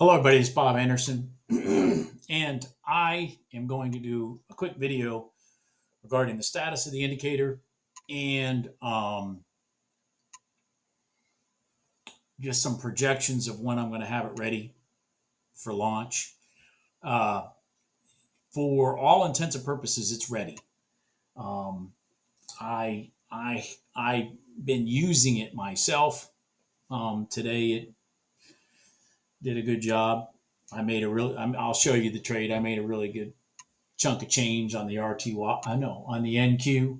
Hello, everybody. It's Bob Anderson, and I am going to do a quick video regarding the status of the indicator and just some projections of when I'm going to have it ready for launch. Uh, for all intents and purposes, it's ready. Um, I've been using it myself. Today it did a good job. I'll show you the trade. I made a really good chunk of change on the RTY. I know on the NQ,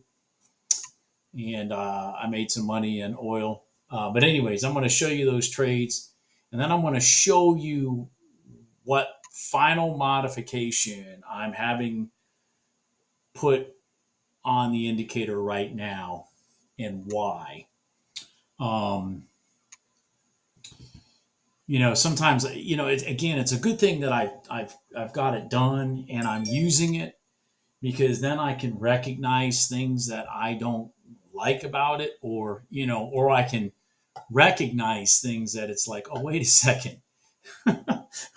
and I made some money in oil. But anyways, I'm going to show you those trades, and then I'm going to show you what final modification I'm having put on the indicator right now and why. Um, sometimes it's a good thing that I've got it done and I'm using it because then I can recognize things that I don't like about it, or I can recognize things that it's like, oh, wait a second.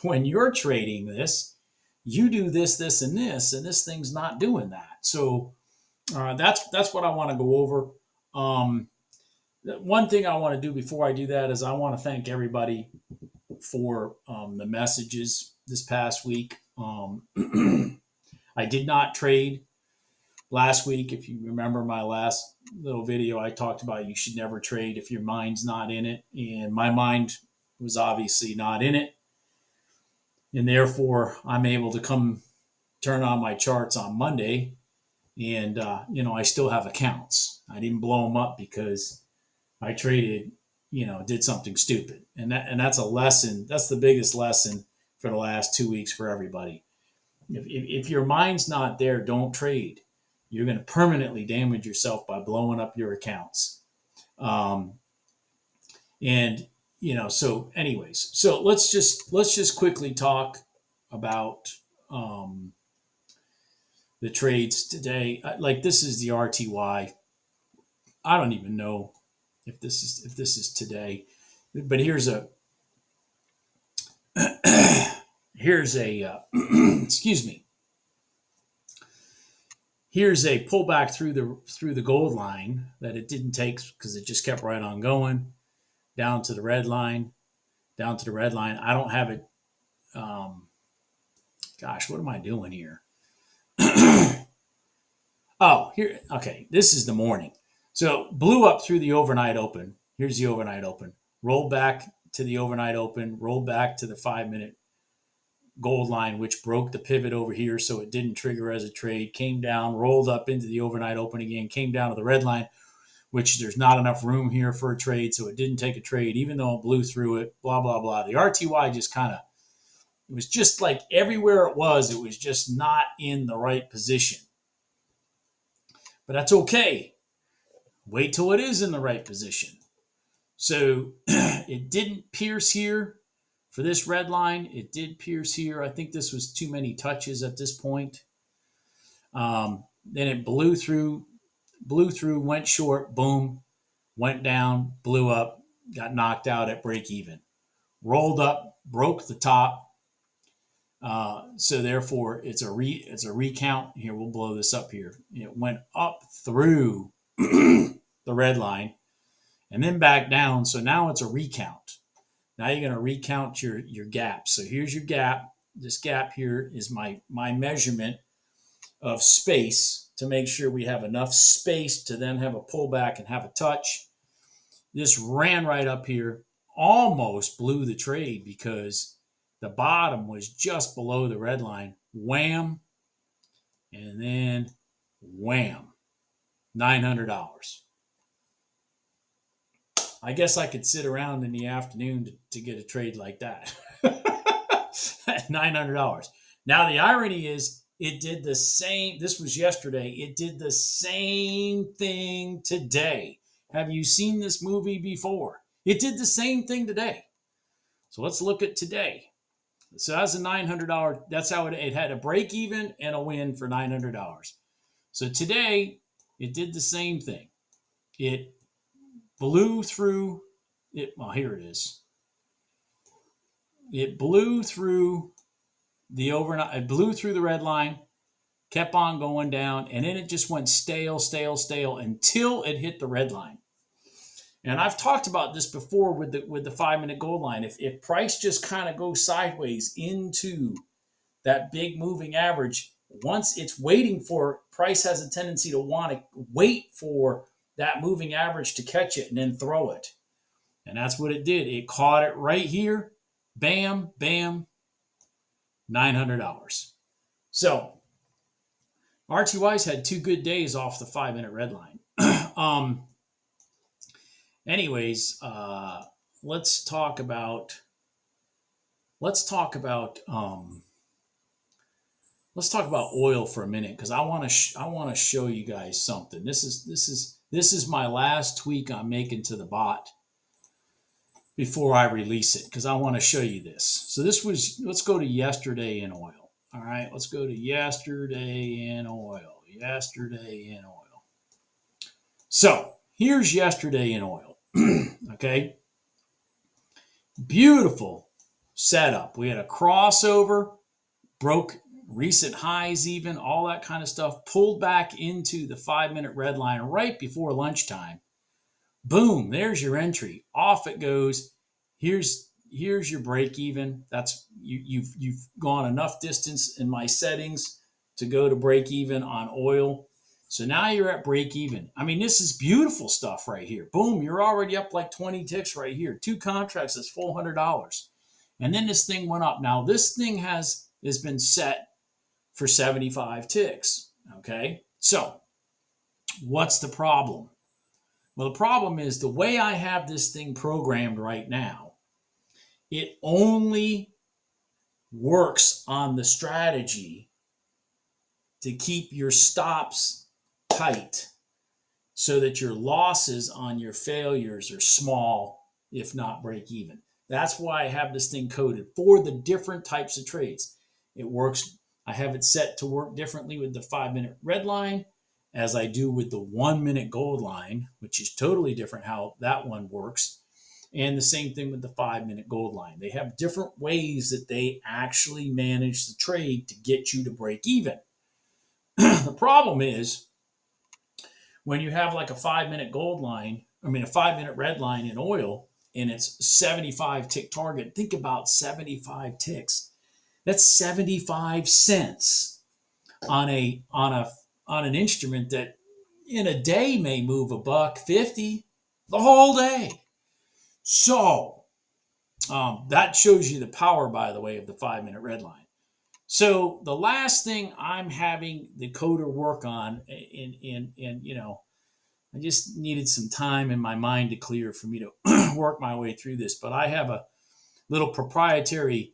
When you're trading this, you do this, this, and this thing's not doing that. So that's what I want to go over. Um, One thing I want to do before I do that is I want to thank everybody for the messages this past week. I did not trade last week. If you remember my last little video, I talked about you should never trade if your mind's not in it. And my mind was obviously not in it. And therefore, I'm able to come turn on my charts on Monday. And, I still have accounts. I didn't blow them up because I traded, did something stupid. And that's a lesson. That's the biggest lesson for the last 2 weeks for everybody. If your mind's not there, don't trade. You're going to permanently damage yourself by blowing up your accounts. Um, and so anyways, so let's just quickly talk about the trades today. Like this is the RTY. I don't even know if this is today, but here's a excuse me. Here's a pullback through the gold line that it didn't take because it just kept right on going down to the red line, down to the red line. I don't have it. Gosh, what am I doing here? Oh, here. Okay, this is the morning. So blew up through the overnight open. Here's the overnight open. Rolled back to the overnight open. Rolled back to the 5-minute gold line, which broke the pivot over here, so it didn't trigger as a trade. Came down, rolled up into the overnight open again. Came down to the red line, which there's not enough room here for a trade, so it didn't take a trade, even though it blew through it. Blah blah blah. The RTY just it was just like everywhere it was just not in the right position. But that's okay. Wait till it is in the right position. So it didn't pierce here for this red line. It did pierce here. I think this was too many touches at this point. Then it blew through, went short, boom, went down, blew up, got knocked out at break even. Rolled up, broke the top. So therefore, it's a recount. Here, we'll blow this up here. It went up through the red line and then back down. So now it's a recount. Now you're going to recount your gap. So here's your gap. This gap here is my measurement of space to make sure we have enough space to then have a pullback and have a touch. This ran right up here, almost blew the trade because the bottom was just below the red line. Wham, and then wham, $900. I guess I could sit around in the afternoon to get a trade like that. $900. Now, the irony is it did the same. This was yesterday. It did the same thing today. Have you seen this movie before? It did the same thing today. So let's look at today. So that's a $900. That's how it had a break even and a win for $900. So today it did the same thing. It blew through it. Well, here it is. it blew through the overnight, it blew through the red line, kept on going down, and then it just went stale until it hit the red line. And I've talked about this before with the 5-minute gold line. If price just kind of goes sideways into that big moving average, once it's waiting for, price has a tendency to want to wait for that moving average to catch it and then throw it. And that's what it did. It caught it right here. Bam, bam, $900. So RTY's had 2 good days off the 5-minute red line. Anyways, let's talk about oil for a minute, because I want to show you guys something. This is my last tweak I'm making to the bot before I release it, because I want to show you this. So let's go to yesterday in oil. All right, let's go to yesterday in oil. Yesterday in oil. So here's yesterday in oil. Okay, beautiful setup. We had a crossover, broke recent highs, even all that kind of stuff, pulled back into the 5-minute red line right before lunchtime. Boom, there's your entry. Off it goes. Here's your break even. That's you've gone enough distance in my settings to go to break even on oil. So now you're at break even. I mean, this is beautiful stuff right here. Boom, you're already up like 20 ticks right here. 2 contracts, that's $400. And then this thing went up. Now this thing has been set for 75 ticks. Okay, so what's the problem? Well, the problem is the way I have this thing programmed right now, it only works on the strategy to keep your stops tight so that your losses on your failures are small, if not break even. That's why I have this thing coded for the different types of trades. It works. I have it set to work differently with the 5-minute red line as I do with the 1-minute gold line, which is totally different how that one works. And the same thing with the 5-minute gold line. They have different ways that they actually manage the trade to get you to break even. The problem is when you have like a 5-minute gold line, a 5-minute red line in oil, and it's 75 tick target. Think about 75 ticks. That's 75 cents on an instrument that in a day may move $1.50 the whole day. So that shows you the power, by the way, of the 5-minute red line. So the last thing I'm having the coder work on, and I just needed some time in my mind to clear for me to work my way through this. But I have a little proprietary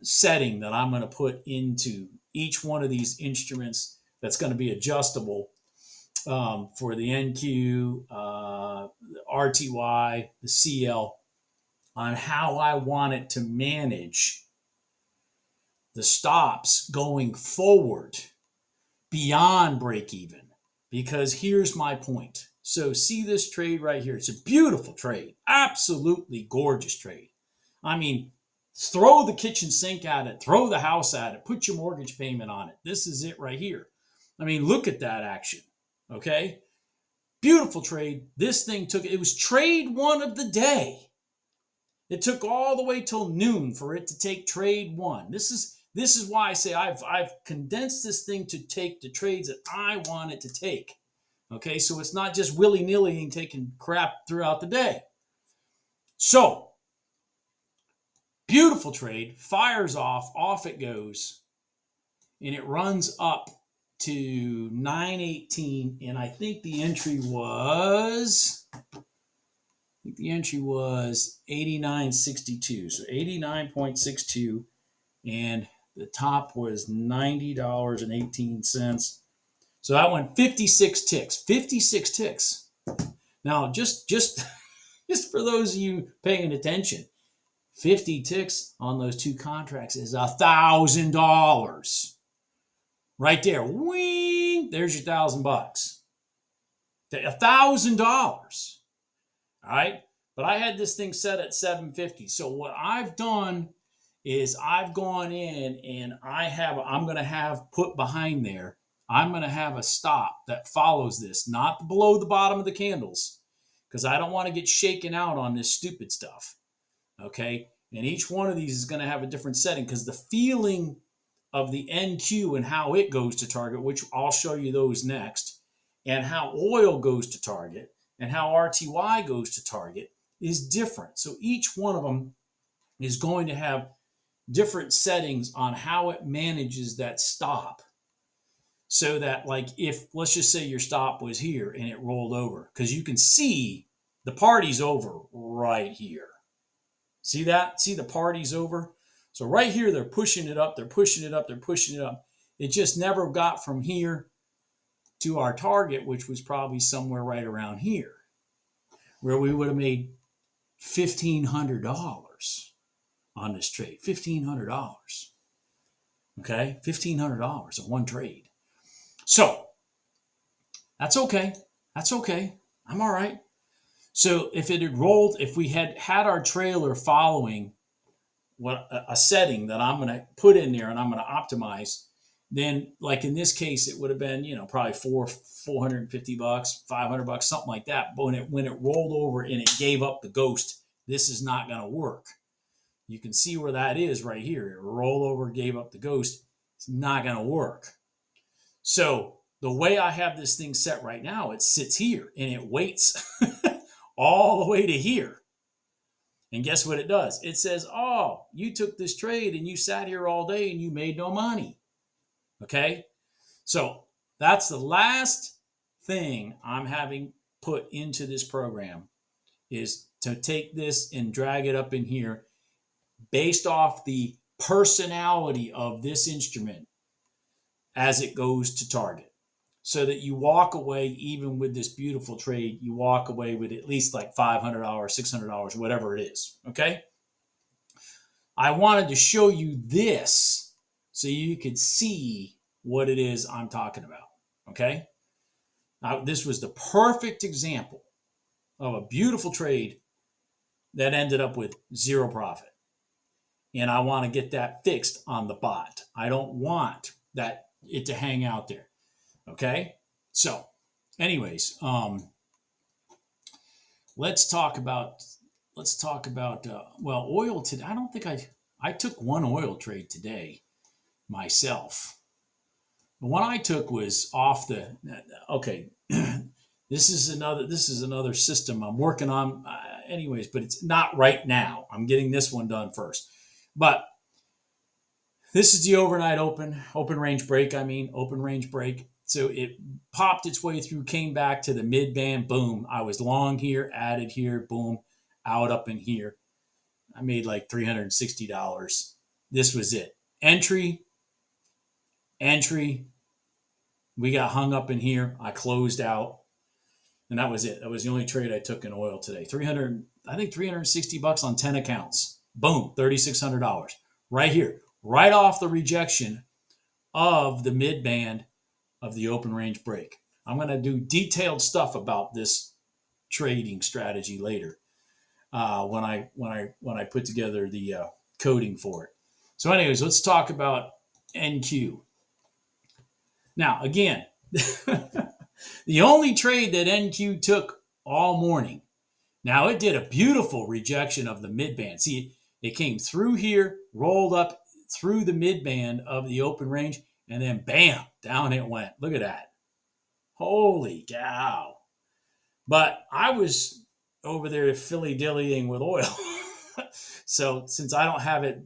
setting that I'm going to put into each one of these instruments that's going to be adjustable for the NQ, the RTY, the CL, on how I want it to manage the stops going forward beyond break even. Because here's my point. So see this trade right here. It's a beautiful trade. Absolutely gorgeous trade. I mean, throw the kitchen sink at it. Throw the house at it. Put your mortgage payment on it. This is it right here. I mean, look at that action. Okay? Beautiful trade. This thing it was trade 1 of the day. It took all the way till noon for it to take trade 1. This is why I say I've condensed this thing to take the trades that I want it to take. Okay, so it's not just willy-nilly and taking crap throughout the day. So, beautiful trade, fires off it goes, and it runs up to 918, and I think the entry was 89.62, so 89.62, and the top was $90.18. So that went 56 ticks. 56 ticks. Now, just for those of you paying attention, 50 ticks on those 2 contracts is $1,000. Right there. Wing! There's your $1,000. $1,000. All right. but I had this thing set at 750. So what I've done is I've gone in and I'm going to have put behind there, I'm going to have a stop that follows this, not below the bottom of the candles, because I don't want to get shaken out on this stupid stuff. Okay. And each one of these is going to have a different setting because the feeling of the NQ and how it goes to target, which I'll show you those next, and how oil goes to target and how RTY goes to target is different. So each one of them is going to have different settings on how it manages that stop. So that, like, if let's just say your stop was here and it rolled over, because you can see the party's over right here. See that? See the party's over? So right here, they're pushing it up, they're pushing it up, they're pushing it up. It just never got from here to our target, which was probably somewhere right around here, where we would have made $1,500 on this trade. $1,500. Okay? $1,500 on one trade. So that's okay. That's okay. I'm all right. So if it had rolled, if we had our trailer following what a setting that I'm going to put in there and I'm going to optimize, then like in this case, it would have been, probably $450, $500, something like that. But when it rolled over and it gave up the ghost, this is not going to work. You can see where that is right here. It rolled over, gave up the ghost. It's not going to work. So the way I have this thing set right now, it sits here and it waits all the way to here. And guess what it does? It says, oh, you took this trade and you sat here all day and you made no money. Okay? So that's the last thing I'm having put into this program, is to take this and drag it up in here based off the personality of this instrument as it goes to target, so that you walk away, even with this beautiful trade, you walk away with at least like $500, $600, whatever it is. Okay. I wanted to show you this so you could see what it is I'm talking about. Okay. Now, this was the perfect example of a beautiful trade that ended up with zero profit. And I want to get that fixed on the bot. I don't want it to hang out there. Okay. So anyways, let's talk about oil today. I don't think I took one oil trade today myself. The one I took was off the, okay. This is another system I'm working on anyways, but it's not right now. I'm getting this one done first. But this is the overnight open range break. So it popped its way through, came back to the mid band, boom. I was long here, added here, boom, out up in here. I made like $360. This was it. Entry. We got hung up in here. I closed out. And that was it. That was the only trade I took in oil today. $360 on 10 accounts. Boom, $3,600. Right here. Right off the rejection of the mid band of the open range break. I'm going to do detailed stuff about this trading strategy later when I put together the coding for it. So anyways, let's talk about NQ. Now, again, the only trade that NQ took all morning. Now, it did a beautiful rejection of the mid band. See, it came through here, rolled up through the mid band of the open range, and then bam, down it went. Look at that. Holy cow. But I was over there dilly-dillying with oil. So since I don't have it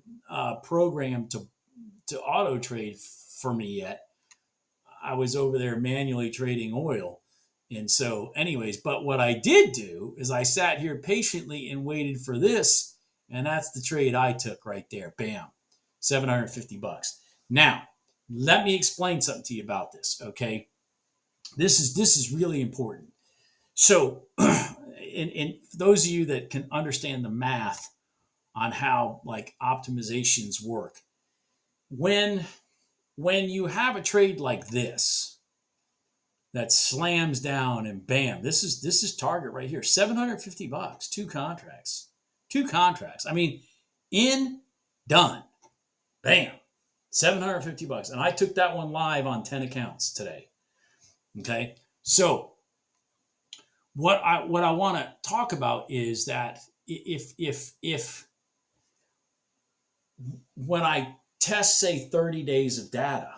programmed to auto trade for me yet, I was over there manually trading oil. And so anyways, but what I did do is I sat here patiently and waited for this. And that's the trade I took right there. Bam, $750. Now, let me explain something to you about this. Okay. This is really important. So, and for those of you that can understand the math on how like optimizations work, when you have a trade like this, that slams down and bam, this is target right here, $750, two contracts. I mean, in, done, bam, $750, and I took that one live on 10 accounts today. Okay, so what I want to talk about is that if when I test, say, 30 days of data,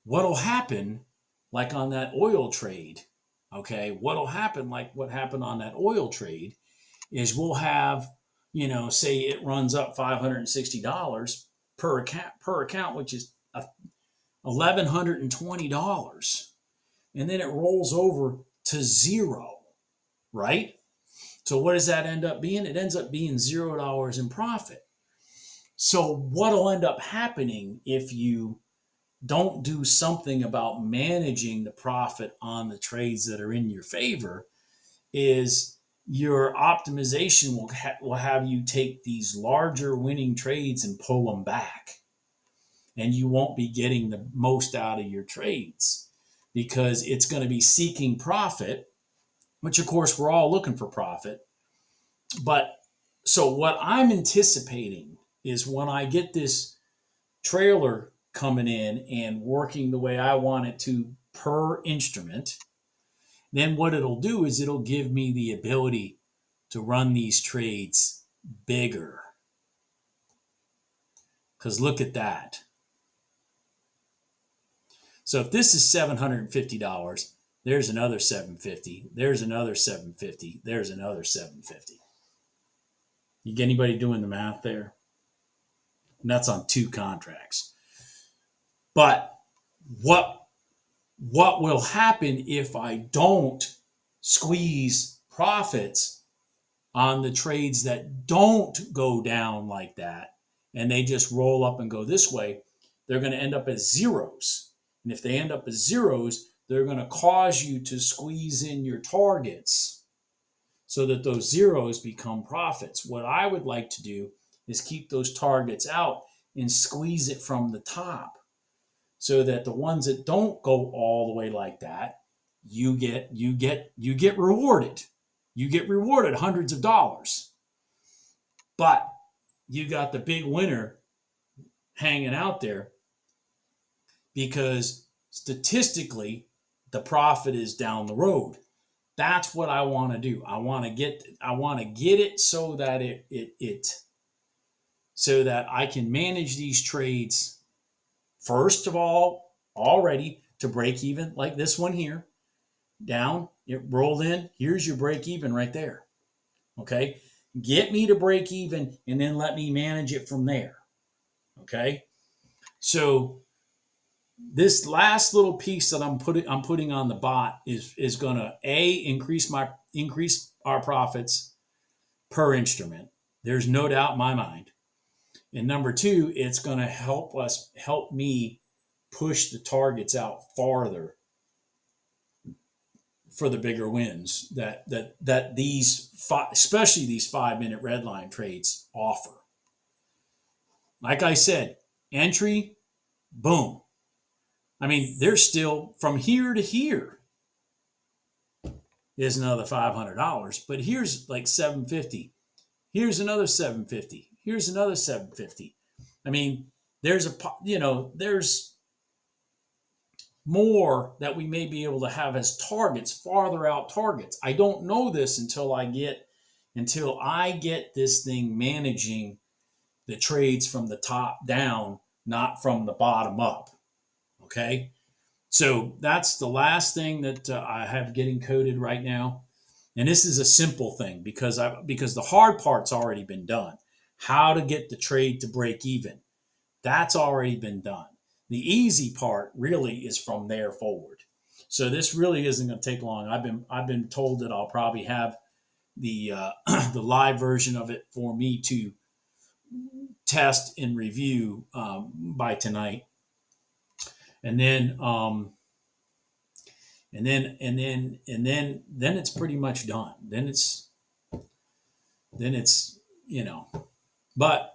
what'll happen, like on that oil trade, okay, what'll happen, like what happened on that oil trade, is we'll have, say it runs up $560 per account, which is $1,120, and then it rolls over to zero, right? So what does that end up being? It ends up being $0 in profit. So what'll end up happening if you don't do something about managing the profit on the trades that are in your favor is your optimization will have you take these larger winning trades and pull them back. And you won't be getting the most out of your trades because it's going to be seeking profit, which of course we're all looking for profit. But so what I'm anticipating is when I get this trailer coming in and working the way I want it to per instrument, then what it'll do is it'll give me the ability to run these trades bigger. Because look at that. So if this is $750, there's another $750, there's another $750, there's another $750. You get anybody doing the math there? And that's on 2 contracts. But what will happen if I don't squeeze profits on the trades that don't go down like that and they just roll up and go this way? They're going to end up as zeros. And if they end up as zeros, they're going to cause you to squeeze in your targets so that those zeros become profits. What I would like to do is keep those targets out and squeeze it from the top so that the ones that don't go all the way like that, you get rewarded. You get rewarded hundreds of dollars. But you got the big winner hanging out there because statistically the profit is down the road. That's what I want to do. I want to get it so that so that I can manage these trades, first of all, already to break even, like this one here. Down, it rolled in. Here's your break even right there. Okay, get me to break even, and then let me manage it from there. Okay, so this last little piece that I'm putting on the bot is going to increase our profits per instrument. There's no doubt in my mind. And number 2, it's going to help me push the targets out farther for the bigger wins that especially these 5-minute red line trades offer. Like I said, entry, boom. I mean, there's still from here to here is another $500, but here's like $750. Here's another $750. Here's another $750. I mean, there's more that we may be able to have as targets, farther out targets. I don't know this until I get this thing managing the trades from the top down, not from the bottom up. Okay, so that's the last thing that I have getting coded right now, and this is a simple thing because the hard part's already been done. How to get the trade to break even, that's already been done. The easy part really is from there forward. So this really isn't going to take long. I've been told that I'll probably have the the live version of it for me to test and review by tonight, and then it's pretty much done. Then it's but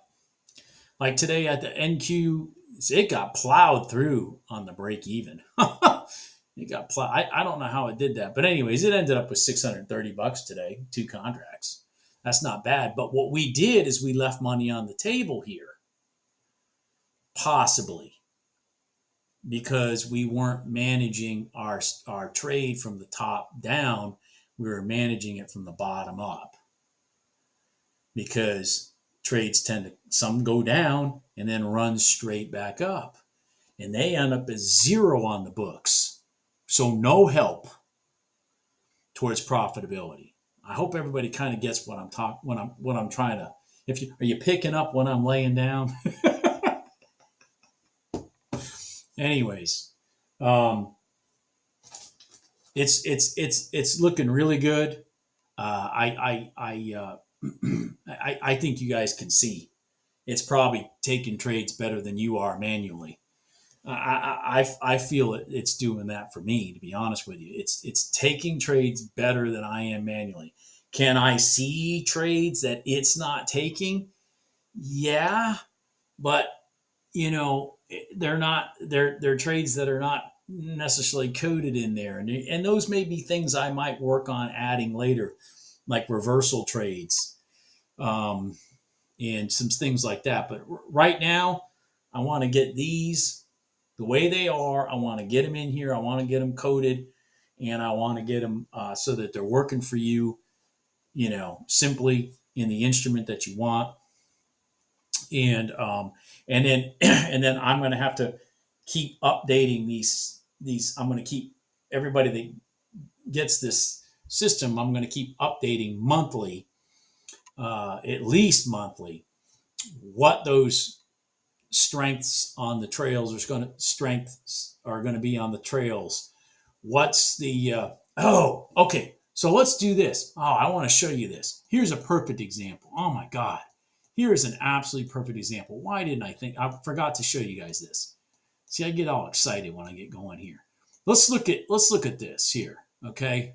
like today at the NQ, it got plowed through on the break even. It got I don't know how it did that, but anyways, it ended up with $630 today, 2 contracts. That's not bad. But what we did is we left money on the table here, possibly because we weren't managing our trade from the top down. We were managing it from the bottom up, because trades tend to, some go down and then run straight back up, and they end up as zero on the books. So no help towards profitability. I hope everybody kind of gets what I'm talking, what I'm trying to. If you are you picking up when I'm laying down? Anyways, um, it's looking really good. I think you guys can see it's probably taking trades better than you are manually. I feel it's doing that for me, to be honest with you. It's taking trades better than I am manually. Can I see trades that it's not taking? Yeah, but they're not, they're trades that are not necessarily coded in there, and those may be things I might work on adding later, like reversal trades, um, and some things like that. But right now, I want to get these the way they are. I want to get them in here. I want to get them coded, and I want to get them so that they're working for you, simply in the instrument that you want. And and then I'm going to have to keep updating these. I'm going to keep everybody that gets this system. I'm going to keep updating monthly, at least monthly, what those strengths are going to be on the trails. What's the okay, so let's do this. Oh, I want to show you this. Here's a perfect example. Oh my god, here is an absolutely perfect example. Why didn't I forgot to show you guys this. See, I get all excited when I get going here. Let's look at this here. Okay,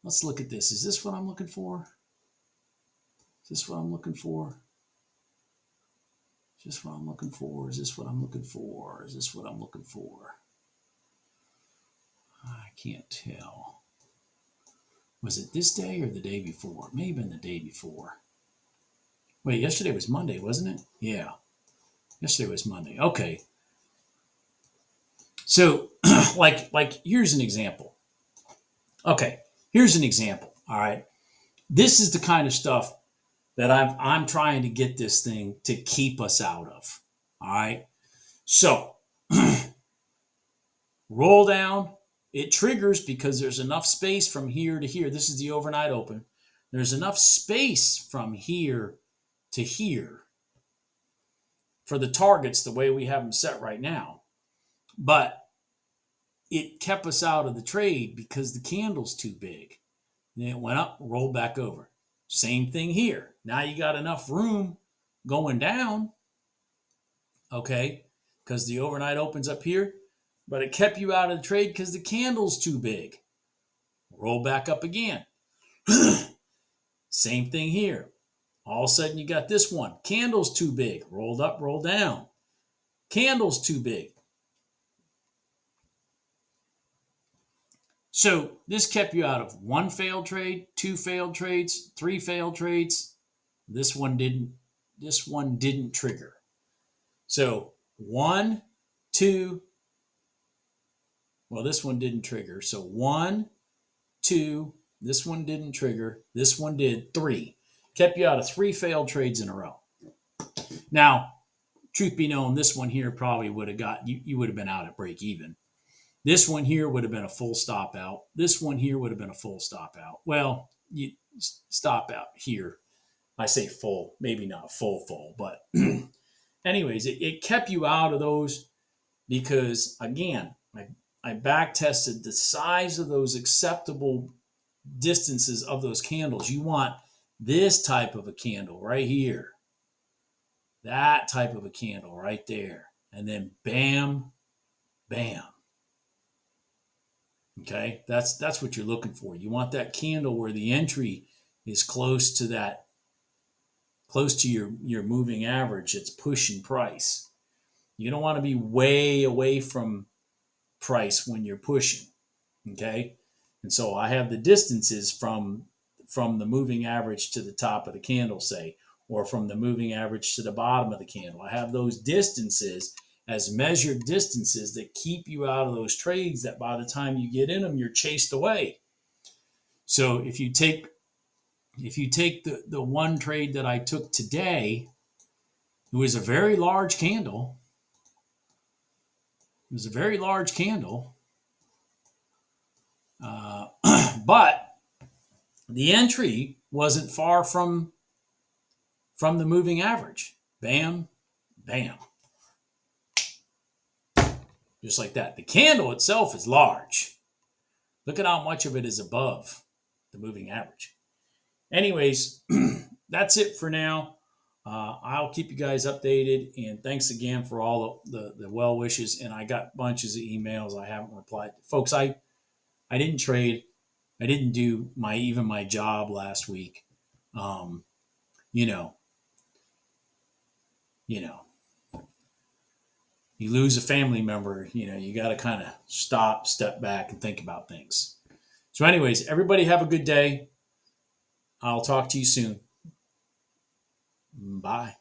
let's look at this. Is this what I'm looking for? Is this what I'm looking for? Is this what I'm looking for? Is this what I'm looking for? Is this what I'm looking for? I can't tell. Was it this day or the day before? Maybe the day before. Wait, yesterday was Monday, wasn't it? Yeah. Yesterday was Monday. Okay. So, like here's an example. Okay, here's an example. All right. This is the kind of stuff that I'm trying to get this thing to keep us out of. All right. So, roll down. It triggers because there's enough space from here to here. This is the overnight open. There's enough space from here to here for the targets the way we have them set right now. But it kept us out of the trade because the candle's too big. Then it went up, rolled back over. Same thing here. Now you got enough room going down, okay, because the overnight opens up here, but it kept you out of the trade because the candle's too big. Roll back up again. Same thing here. All of a sudden you got this one. Candle's too big. Rolled up, rolled down. Candle's too big. So this kept you out of one failed trade, two failed trades, three failed trades. This one didn't trigger. So 1, 2, well, this one didn't trigger. So 1, 2, this one didn't trigger. This one did. 3. Kept you out of 3 failed trades in a row. Now, truth be known, this one here probably would have got, you would have been out at break even. This one here would have been a full stop out. This one here would have been a full stop out. Well, you stop out here. I say full, maybe not full, but anyways, it kept you out of those because, again, I back tested the size of those acceptable distances of those candles. You want this type of a candle right here, that type of a candle right there, and then bam, bam. Okay, that's what you're looking for. You want that candle where the entry is close to your moving average. It's pushing price. You don't want to be way away from price when you're pushing. Okay. And so I have the distances from the moving average to the top of the candle, say, or from the moving average to the bottom of the candle. I have those distances as measured distances that keep you out of those trades that by the time you get in them, you're chased away. So if you take the one trade that I took today, it was a very large candle. It was a very large candle. But the entry wasn't far from the moving average. Bam, bam. Just like that. The candle itself is large. Look at how much of it is above the moving average. Anyways, that's it for now. I'll keep you guys updated. And thanks again for all the well wishes. And I got bunches of emails I haven't replied. Folks, I didn't trade. I didn't do my job last week. You know, you lose a family member, you got to kind of step back and think about things. So anyways, everybody have a good day. I'll talk to you soon. Bye.